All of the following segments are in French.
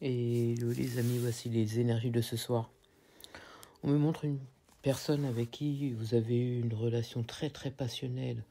Et les amis, voici les énergies de ce soir. On me montre une personne avec qui vous avez eu une relation très très passionnelle.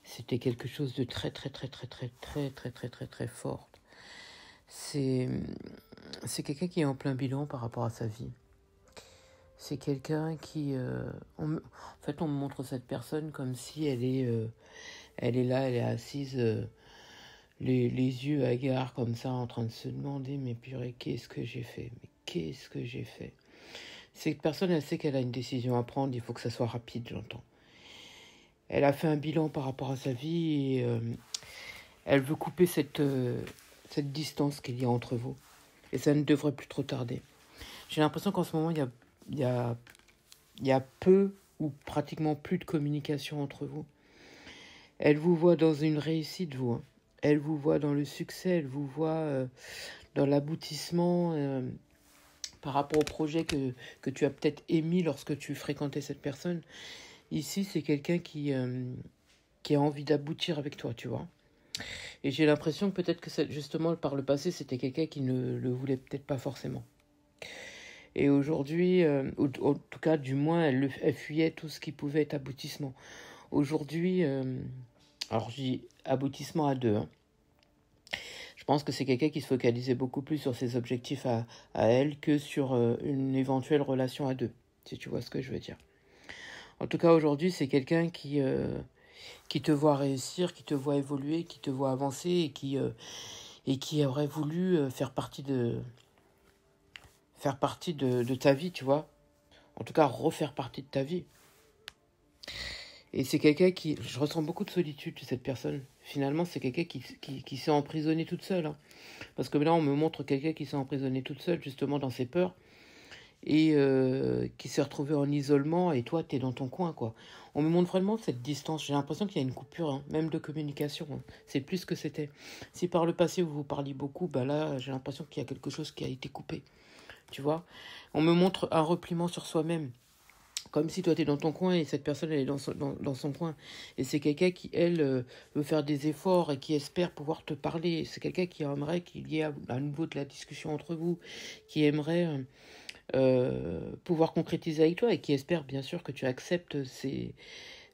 C'était quelque chose de très très très très très très très très très très fort. C'est quelqu'un qui est en plein bilan par rapport à sa vie. C'est quelqu'un qui... en fait, on me montre cette personne comme si elle est là, elle est assise... les yeux hagards comme ça, en train de se demander, mais purée, qu'est-ce que j'ai fait? Mais qu'est-ce que j'ai fait? Cette personne, elle sait qu'elle a une décision à prendre, il faut que ça soit rapide, j'entends. Elle a fait un bilan par rapport à sa vie et elle veut couper cette distance qu'il y a entre vous. Et ça ne devrait plus trop tarder. J'ai l'impression qu'en ce moment, il y a peu ou pratiquement plus de communication entre vous. Elle vous voit dans une réussite, vous. Elle vous voit dans le succès, elle vous voit dans l'aboutissement par rapport au projet que tu as peut-être émis lorsque tu fréquentais cette personne. Ici, c'est quelqu'un qui a envie d'aboutir avec toi, tu vois. Et j'ai l'impression que peut-être que justement, par le passé, c'était quelqu'un qui ne le voulait peut-être pas forcément. Et aujourd'hui, en tout cas, du moins, elle fuyait tout ce qui pouvait être aboutissement. Aujourd'hui, alors je dis aboutissement à deux, hein. Je pense que c'est quelqu'un qui se focalisait beaucoup plus sur ses objectifs à elle que sur une éventuelle relation à deux, si tu vois ce que je veux dire. En tout cas, aujourd'hui, c'est quelqu'un qui te voit réussir, qui te voit évoluer, qui te voit avancer et qui aurait voulu faire partie de ta vie, tu vois. En tout cas, refaire partie de ta vie. Et c'est quelqu'un qui... Je ressens beaucoup de solitude de cette personne. Finalement, c'est quelqu'un qui s'est emprisonné toute seule. Hein. Parce que là, on me montre quelqu'un qui s'est emprisonné toute seule, justement, dans ses peurs. Et qui s'est retrouvé en isolement. Et toi, t'es dans ton coin, quoi. On me montre vraiment cette distance. J'ai l'impression qu'il y a une coupure, hein, même de communication. Hein. C'est plus ce que c'était. Si par le passé, vous vous parliez beaucoup, bah là, j'ai l'impression qu'il y a quelque chose qui a été coupé. Tu vois ? On me montre un repliement sur soi-même. Comme si toi, tu es dans ton coin et cette personne, elle est dans son coin. Et c'est quelqu'un qui, elle, veut faire des efforts et qui espère pouvoir te parler. C'est quelqu'un qui aimerait qu'il y ait à nouveau de la discussion entre vous, qui aimerait pouvoir concrétiser avec toi et qui espère bien sûr que tu acceptes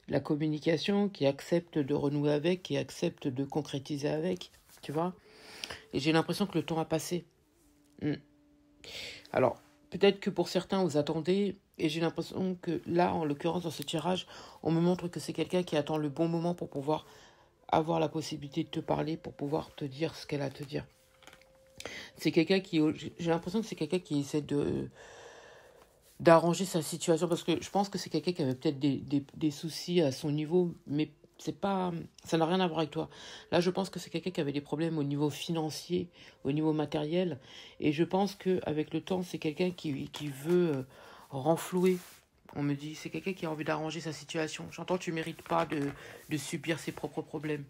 la communication, qui accepte de renouer avec, qui accepte de concrétiser avec. Tu vois ? Et j'ai l'impression que le temps a passé. Alors, peut-être que pour certains, vous attendez, et j'ai l'impression que là, en l'occurrence, dans ce tirage, on me montre que c'est quelqu'un qui attend le bon moment pour pouvoir avoir la possibilité de te parler, pour pouvoir te dire ce qu'elle a à te dire. C'est quelqu'un qui... J'ai l'impression que c'est quelqu'un qui essaie d'arranger sa situation, parce que je pense que c'est quelqu'un qui avait peut-être des soucis à son niveau, mais c'est pas, ça n'a rien à voir avec toi. Là, je pense que c'est quelqu'un qui avait des problèmes au niveau financier, au niveau matériel, et je pense qu'avec le temps, c'est quelqu'un qui veut renflouer. On me dit, c'est quelqu'un qui a envie d'arranger sa situation. J'entends, tu mérites pas de subir ses propres problèmes.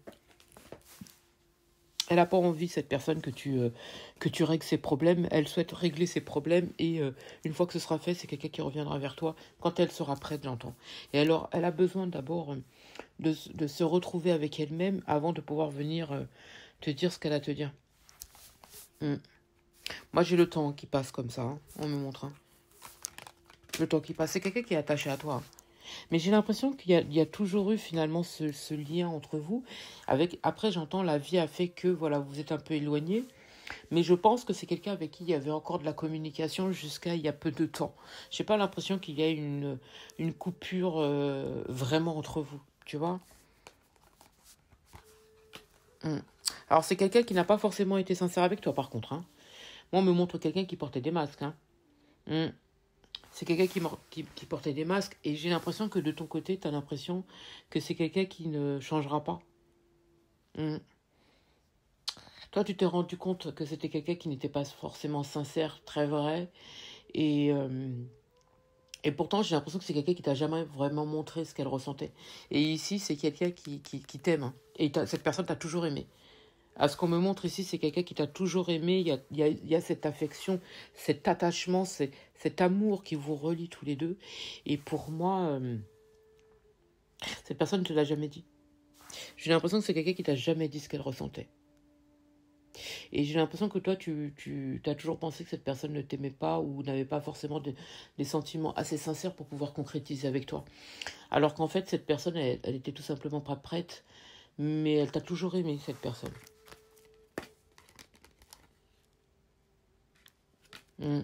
Elle n'a pas envie, cette personne, que tu règles ses problèmes. Elle souhaite régler ses problèmes et une fois que ce sera fait, c'est quelqu'un qui reviendra vers toi quand elle sera prête, j'entends. Et alors, elle a besoin d'abord de se retrouver avec elle-même avant de pouvoir venir te dire ce qu'elle a à te dire. Moi, j'ai le temps qui passe comme ça, hein, on me montre. Hein. Le temps qui passe, c'est quelqu'un qui est attaché à toi. Hein. Mais j'ai l'impression qu'il y a toujours eu finalement ce lien entre vous. Après, j'entends, la vie a fait que voilà, vous êtes un peu éloignés. Mais je pense que c'est quelqu'un avec qui il y avait encore de la communication jusqu'à il y a peu de temps. J'ai pas l'impression qu'il y ait une coupure vraiment entre vous, tu vois. Alors c'est quelqu'un qui n'a pas forcément été sincère avec toi par contre. Hein. Moi, on me montre quelqu'un qui portait des masques. Hein. C'est quelqu'un qui portait des masques et j'ai l'impression que de ton côté, tu as l'impression que c'est quelqu'un qui ne changera pas. Toi, tu t'es rendu compte que c'était quelqu'un qui n'était pas forcément sincère, très vrai. Et pourtant, j'ai l'impression que c'est quelqu'un qui t'a jamais vraiment montré ce qu'elle ressentait. Et ici, c'est quelqu'un qui t'aime. Hein. Et cette personne t'a toujours aimé. À ce qu'on me montre ici, c'est quelqu'un qui t'a toujours aimé. Il y a cette affection, cet attachement, cet amour qui vous relie tous les deux. Et pour moi, cette personne ne te l'a jamais dit. J'ai l'impression que c'est quelqu'un qui t'a jamais dit ce qu'elle ressentait. Et j'ai l'impression que toi, tu as toujours pensé que cette personne ne t'aimait pas ou n'avait pas forcément des sentiments assez sincères pour pouvoir concrétiser avec toi. Alors qu'en fait, cette personne, elle était tout simplement pas prête, mais elle t'a toujours aimé, cette personne. Mm.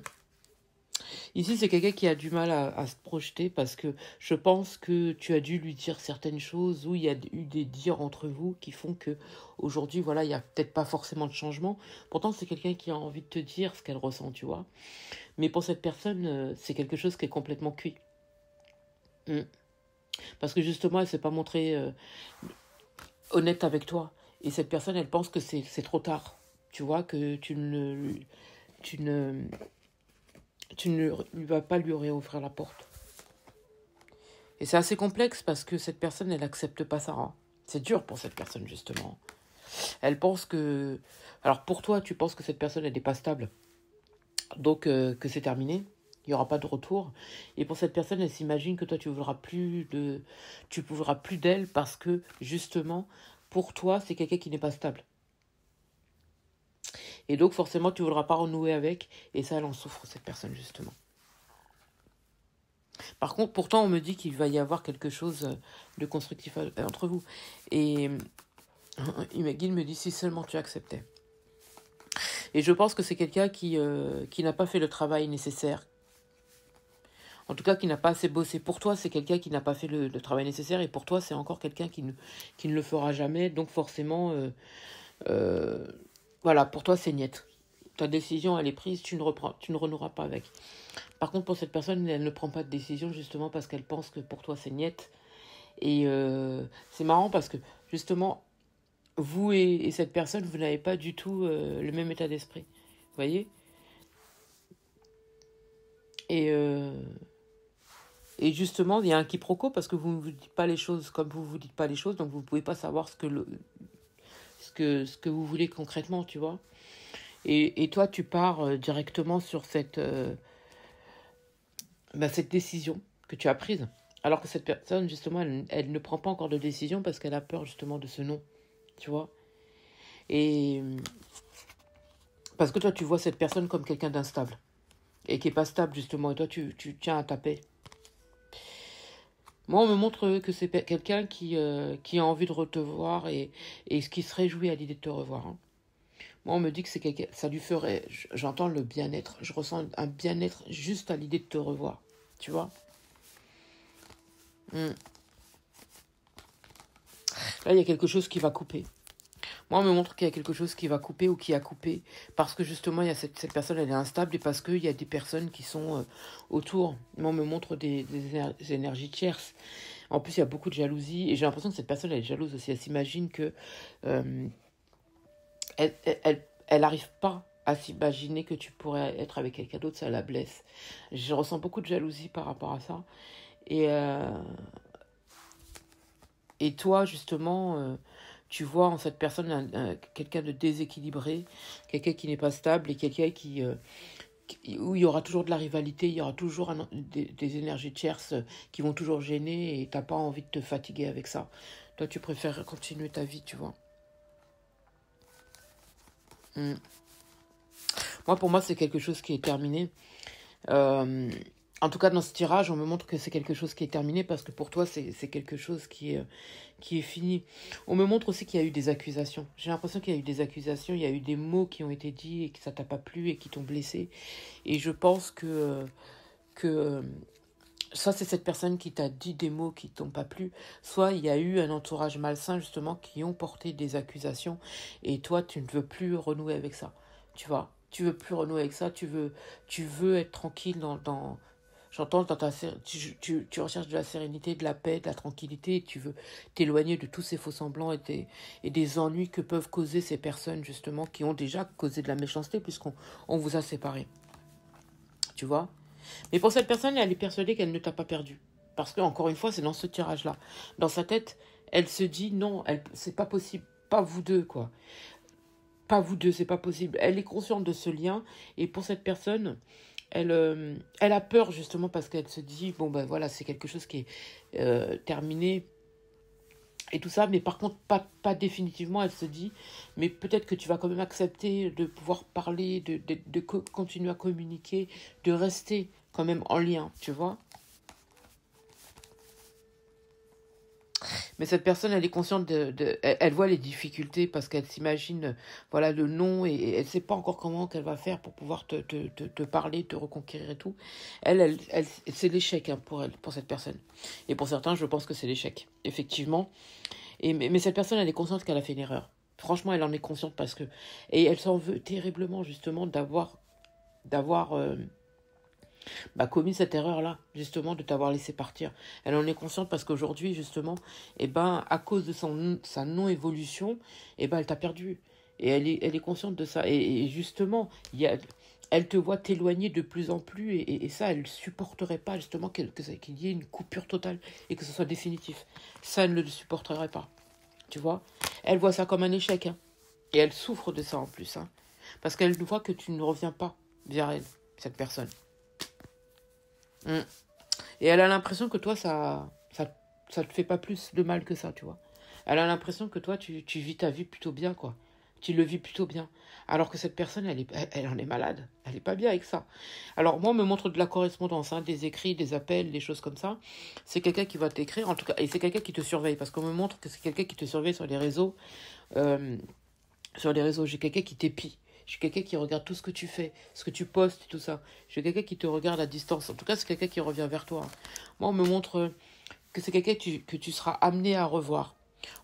Ici, c'est quelqu'un qui a du mal à se projeter parce que je pense que tu as dû lui dire certaines choses ou il y a eu des dires entre vous qui font que aujourd'hui, voilà, il n'y a peut-être pas forcément de changement. Pourtant, c'est quelqu'un qui a envie de te dire ce qu'elle ressent, tu vois. Mais pour cette personne, c'est quelque chose qui est complètement cuit. Mm. Parce que justement, elle s'est pas montrée honnête avec toi. Et cette personne, elle pense que c'est trop tard. Tu vois, que tu ne, tu ne lui vas pas lui réouvrir la porte. Et c'est assez complexe parce que cette personne, elle accepte pas ça, hein. C'est dur pour cette personne, justement. Elle pense que... Alors pour toi, tu penses que cette personne, elle n'est pas stable. Donc que c'est terminé. Il n'y aura pas de retour. Et pour cette personne, elle s'imagine que toi, tu voudras plus d'elle parce que, justement, pour toi, c'est quelqu'un qui n'est pas stable. Et donc, forcément, tu ne voudras pas renouer avec. Et ça, elle en souffre, cette personne, justement. Par contre, pourtant, on me dit qu'il va y avoir quelque chose de constructif entre vous. Et Imagine me dit si seulement tu acceptais. Et je pense que c'est quelqu'un qui n'a pas fait le travail nécessaire. En tout cas, qui n'a pas assez bossé. Pour toi, c'est quelqu'un qui n'a pas fait le travail nécessaire. Et pour toi, c'est encore quelqu'un qui ne le fera jamais. Donc forcément, euh, voilà, pour toi, c'est niet. Ta décision, elle est prise, tu ne renoueras pas avec. Par contre, pour cette personne, elle ne prend pas de décision justement parce qu'elle pense que pour toi, c'est niet. Et c'est marrant parce que justement, vous et cette personne, vous n'avez pas du tout le même état d'esprit. Vous voyez? Et, et justement, il y a un quiproquo parce que vous ne vous dites pas les choses comme vous ne vous dites pas les choses, donc vous ne pouvez pas savoir ce que vous voulez concrètement, tu vois. Et toi, tu pars directement sur cette décision que tu as prise. Alors que cette personne, justement, elle ne prend pas encore de décision parce qu'elle a peur justement de ce non, tu vois. Et parce que toi, tu vois cette personne comme quelqu'un d'instable et qui n'est pas stable, justement. Et toi, tu tiens à ta paix. Moi, on me montre que c'est quelqu'un qui a envie de te revoir et qui se réjouit à l'idée de te revoir, hein. Moi, on me dit que c'est quelqu'un, ça lui ferait, j'entends le bien-être, je ressens un bien-être juste à l'idée de te revoir, tu vois. Mm. Là, il y a quelque chose qui va couper. Moi, on me montre qu'il y a quelque chose qui va couper ou qui a coupé parce que justement, il y a cette personne, elle est instable et parce qu'il y a des personnes qui sont autour. Moi, on me montre des énergies tierces. En plus, il y a beaucoup de jalousie et j'ai l'impression que cette personne, elle est jalouse aussi. Elle s'imagine que euh, elle n'arrive pas à s'imaginer que tu pourrais être avec quelqu'un d'autre, ça la blesse. Je ressens beaucoup de jalousie par rapport à ça. Et, euh, et toi, justement, tu vois en cette personne quelqu'un de déséquilibré, quelqu'un qui n'est pas stable et quelqu'un où il y aura toujours de la rivalité, il y aura toujours des énergies tierces qui vont toujours gêner et tu n'as pas envie de te fatiguer avec ça. Toi, tu préfères continuer ta vie, tu vois. Mm. Moi, pour moi, c'est quelque chose qui est terminé. Euh, En tout cas, dans ce tirage, on me montre que c'est quelque chose qui est terminé parce que pour toi, c'est quelque chose qui est fini. On me montre aussi qu'il y a eu des accusations. J'ai l'impression qu'il y a eu des accusations, il y a eu des mots qui ont été dits et que ça t'a pas plu et qui t'ont blessé. Et je pense que soit c'est cette personne qui t'a dit des mots qui t'ont pas plu, soit il y a eu un entourage malsain justement qui ont porté des accusations et toi, tu ne veux plus renouer avec ça. Tu vois, tu veux plus renouer avec ça, tu veux être tranquille j'entends dans tu recherches de la sérénité, de la paix, de la tranquillité, et tu veux t'éloigner de tous ces faux semblants et des ennuis que peuvent causer ces personnes, justement, qui ont déjà causé de la méchanceté, puisqu'on vous a séparés. Tu vois? Mais pour cette personne, elle est persuadée qu'elle ne t'a pas perdu. Parce que, encore une fois, c'est dans ce tirage-là. Dans sa tête, elle se dit non, c'est pas possible. Pas vous deux, quoi. Pas vous deux, c'est pas possible. Elle est consciente de ce lien, et pour cette personne, elle a peur justement parce qu'elle se dit, bon ben voilà, c'est quelque chose qui est terminé. et tout ça, mais par contre, pas définitivement, elle se dit, mais peut-être que tu vas quand même accepter de pouvoir parler, continuer à communiquer, de rester quand même en lien, tu vois. Mais cette personne, elle est consciente elle voit les difficultés parce qu'elle s'imagine, voilà, le non et elle sait pas encore comment qu'elle va faire pour pouvoir te parler, te reconquérir et tout. C'est l'échec hein, pour elle, pour cette personne. Et pour certains, je pense que c'est l'échec, effectivement. Mais cette personne, elle est consciente qu'elle a fait une erreur. Franchement, elle en est consciente parce que... Et elle s'en veut terriblement, justement, d'avoir commis cette erreur-là, justement, de t'avoir laissé partir. Elle en est consciente parce qu'aujourd'hui, justement, à cause de sa non-évolution, elle t'a perdu. Et elle est consciente de ça. Et justement, elle te voit t'éloigner de plus en plus. Et ça, elle ne supporterait pas, justement, qu'il y ait une coupure totale et que ce soit définitif. Ça, elle ne le supporterait pas. Tu vois, elle voit ça comme un échec. Hein. Et elle souffre de ça en plus. Hein. Parce qu'elle voit que tu ne reviens pas vers elle, cette personne. Et elle a l'impression que toi, ça te fait pas plus de mal que ça, tu vois. Elle a l'impression que toi, tu vis ta vie plutôt bien, quoi. Tu le vis plutôt bien. Alors que cette personne, elle en est malade. Elle est pas bien avec ça. Alors, moi, on me montre de la correspondance, hein, des écrits, des appels, des choses comme ça. C'est quelqu'un qui va t'écrire, en tout cas, et c'est quelqu'un qui te surveille. Parce qu'on me montre que c'est quelqu'un qui te surveille sur les réseaux. J'ai quelqu'un qui t'épie. Je suis quelqu'un qui regarde tout ce que tu fais, ce que tu postes et tout ça. Je suis quelqu'un qui te regarde à distance. En tout cas, c'est quelqu'un qui revient vers toi. Moi, on me montre que c'est quelqu'un que tu seras amené à revoir.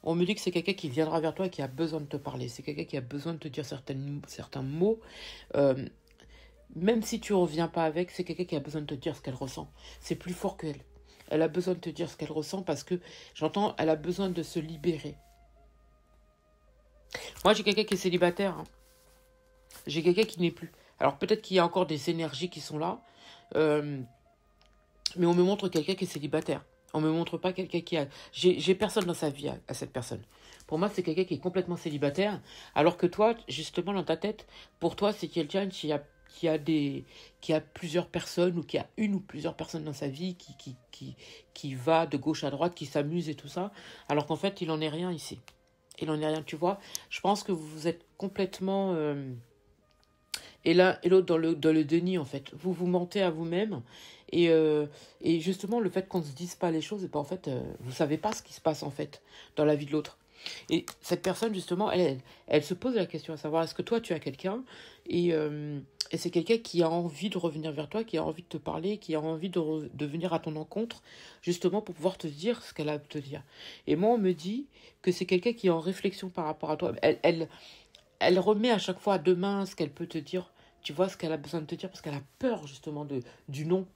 On me dit que c'est quelqu'un qui viendra vers toi et qui a besoin de te parler. C'est quelqu'un qui a besoin de te dire certains mots. Même si tu ne reviens pas avec, c'est quelqu'un qui a besoin de te dire ce qu'elle ressent. C'est plus fort qu'elle. Elle a besoin de te dire ce qu'elle ressent parce que, elle a besoin de se libérer. Moi, j'ai quelqu'un qui est célibataire. Hein. J'ai quelqu'un qui n'est plus. Alors peut-être qu'il y a encore des énergies qui sont là, mais on me montre quelqu'un qui est célibataire. On me montre pas quelqu'un qui a... J'ai personne dans sa vie à cette personne. Pour moi, c'est quelqu'un qui est complètement célibataire, alors que toi, justement, dans ta tête, pour toi, c'est quelqu'un qui a plusieurs personnes, ou qui a une ou plusieurs personnes dans sa vie, qui va de gauche à droite, qui s'amuse et tout ça, alors qu'en fait, il en est rien ici. Il en est rien, tu vois. Je pense que vous êtes complètement... et l'un et l'autre dans le déni, en fait. Vous vous mentez à vous-même. Et justement, le fait qu'on ne se dise pas les choses, en fait, vous ne savez pas ce qui se passe, en fait, dans la vie de l'autre. Et cette personne, justement, elle se pose la question à savoir, est-ce que toi, tu as quelqu'un et c'est quelqu'un qui a envie de revenir vers toi, qui a envie de te parler, qui a envie de venir à ton encontre, justement, pour pouvoir te dire ce qu'elle a à te dire. Et moi, on me dit que c'est quelqu'un qui est en réflexion par rapport à toi. Elle remet à chaque fois à demain ce qu'elle peut te dire. Tu vois ce qu'elle a besoin de te dire parce qu'elle a peur justement du non.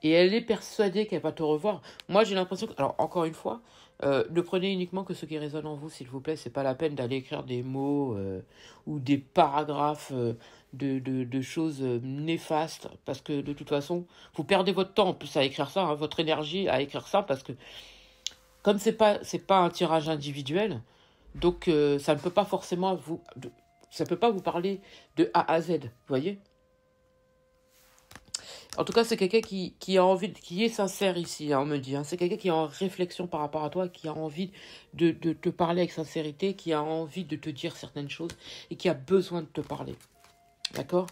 Et elle est persuadée qu'elle va te revoir. Moi, j'ai l'impression que... Alors, encore une fois, ne prenez uniquement que ce qui résonne en vous, s'il vous plaît. C'est pas la peine d'aller écrire des mots ou des paragraphes de choses néfastes. Parce que, de toute façon, vous perdez votre temps en plus à écrire ça, hein, votre énergie à écrire ça. Parce que, comme c'est pas un tirage individuel, donc ça ne peut pas forcément ça peut pas vous parler de A à Z, vous voyez. En tout cas, c'est quelqu'un qui a envie, qui est sincère ici, hein, on me dit. Hein. C'est quelqu'un qui est en réflexion par rapport à toi, qui a envie de te parler avec sincérité, qui a envie de te dire certaines choses et qui a besoin de te parler. D'accord ?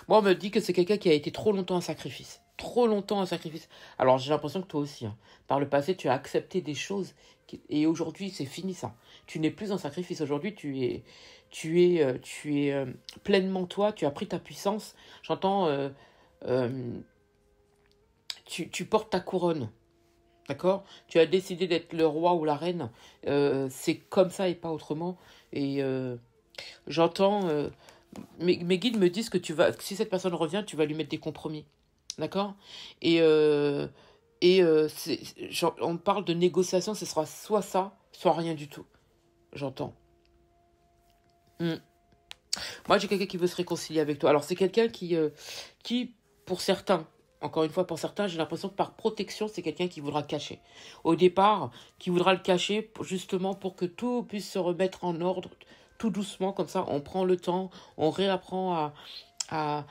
Moi, on me dit que c'est quelqu'un qui a été trop longtemps un sacrifice. Trop longtemps un sacrifice. Alors, j'ai l'impression que toi aussi, hein, par le passé, tu as accepté des choses et aujourd'hui, c'est fini ça. Tu n'es plus en sacrifice. Aujourd'hui, tu es pleinement toi. Tu as pris ta puissance. J'entends... tu portes ta couronne, d'accord ? Tu as décidé d'être le roi ou la reine. C'est comme ça et pas autrement. Et j'entends... mes guides me disent que si cette personne revient, tu vas lui mettre des compromis, d'accord ? On parle de négociation, ce sera soit ça, soit rien du tout. J'entends. Moi, j'ai quelqu'un qui veut se réconcilier avec toi. Alors, c'est quelqu'un qui, pour certains, encore une fois, pour certains, j'ai l'impression que par protection, c'est quelqu'un qui voudra le cacher. Au départ, qui voudra le cacher justement pour que tout puisse se remettre en ordre, tout doucement, comme ça, on prend le temps, on réapprend à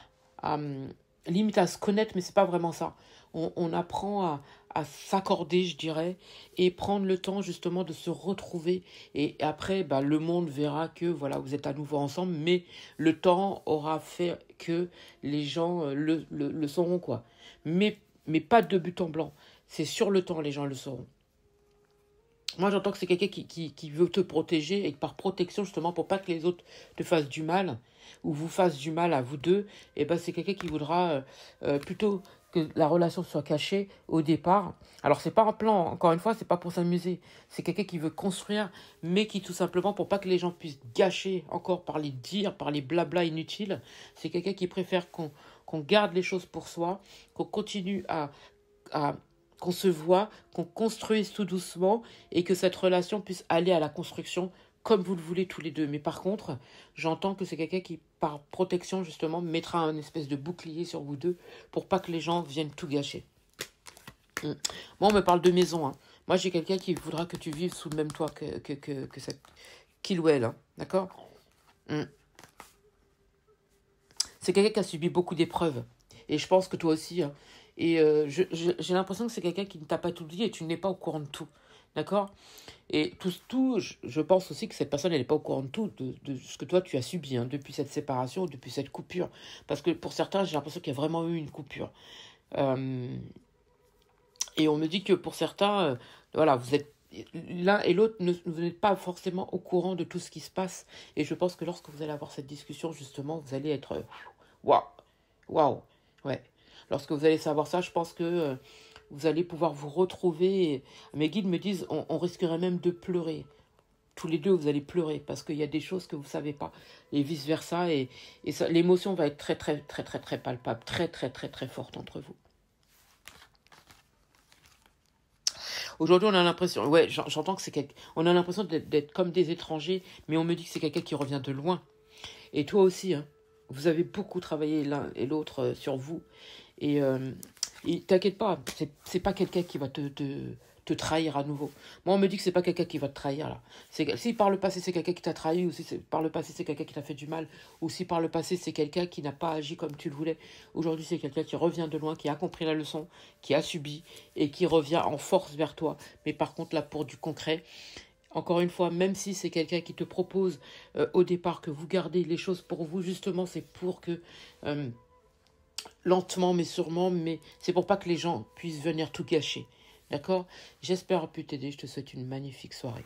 limite à se connaître, mais c'est pas vraiment ça. On apprend à s'accorder, je dirais, et prendre le temps justement de se retrouver. Et après, bah, le monde verra que voilà, vous êtes à nouveau ensemble, mais le temps aura fait que les gens le sauront, quoi. Mais pas de but en blanc. C'est sur le temps, les gens le sauront. Moi, j'entends que c'est quelqu'un qui veut te protéger et que par protection, justement, pour pas que les autres te fassent du mal ou vous fassent du mal à vous deux, et ben c'est quelqu'un qui voudra plutôt que la relation soit cachée au départ. Alors, c'est pas un plan, encore une fois, c'est pas pour s'amuser. C'est quelqu'un qui veut construire, mais qui tout simplement, pour pas que les gens puissent gâcher encore par les dires, par les blabla inutiles, c'est quelqu'un qui préfère qu'on garde les choses pour soi, qu'on continue à qu'on se voit, qu'on construise tout doucement et que cette relation puisse aller à la construction comme vous le voulez tous les deux. Mais par contre, j'entends que c'est quelqu'un qui, par protection justement, mettra un espèce de bouclier sur vous deux pour pas que les gens viennent tout gâcher. Moi, on me parle de maison. Hein. Moi, j'ai quelqu'un qui voudra que tu vives sous le même toit que cette qu'il ou elle. Hein. D'accord. C'est quelqu'un qui a subi beaucoup d'épreuves. Et je pense que toi aussi. Hein. Et j'ai l'impression que c'est quelqu'un qui ne t'a pas tout dit et tu n'es pas au courant de tout. D'accord. Et je pense aussi que cette personne, elle n'est pas au courant de tout, de ce que toi, tu as subi hein, depuis cette séparation, depuis cette coupure. Parce que pour certains, j'ai l'impression qu'il y a vraiment eu une coupure. Et on me dit que pour certains, voilà, vous êtes l'un et l'autre, vous n'êtes pas forcément au courant de tout ce qui se passe. Et je pense que lorsque vous allez avoir cette discussion, justement, vous allez être waouh, waouh, ouais. Lorsque vous allez savoir ça, je pense que vous allez pouvoir vous retrouver. Mes guides me disent, on risquerait même de pleurer. Tous les deux, vous allez pleurer parce qu'il y a des choses que vous ne savez pas. Et vice-versa. Et ça, l'émotion va être très, très, très, très, très palpable. Très, très, très, très forte entre vous. Aujourd'hui, on a l'impression, ouais, j'entends que c'est quelqu'un, on a l'impression d'être comme des étrangers, mais on me dit que c'est quelqu'un qui revient de loin. Et toi aussi, hein, vous avez beaucoup travaillé l'un et l'autre sur vous. Et t'inquiète pas, c'est pas quelqu'un qui va te trahir à nouveau. Moi, on me dit que c'est pas quelqu'un qui va te trahir, là. Si par le passé, c'est quelqu'un qui t'a trahi, ou si par le passé, c'est quelqu'un qui t'a fait du mal, ou si par le passé, c'est quelqu'un qui n'a pas agi comme tu le voulais, aujourd'hui, c'est quelqu'un qui revient de loin, qui a compris la leçon, qui a subi, et qui revient en force vers toi. Mais par contre, là, pour du concret, encore une fois, même si c'est quelqu'un qui te propose au départ que vous gardez les choses pour vous, justement, c'est pour que... lentement mais sûrement, mais c'est pour pas que les gens puissent venir tout gâcher. D'accord? J'espère avoir pu t'aider. Je te souhaite une magnifique soirée.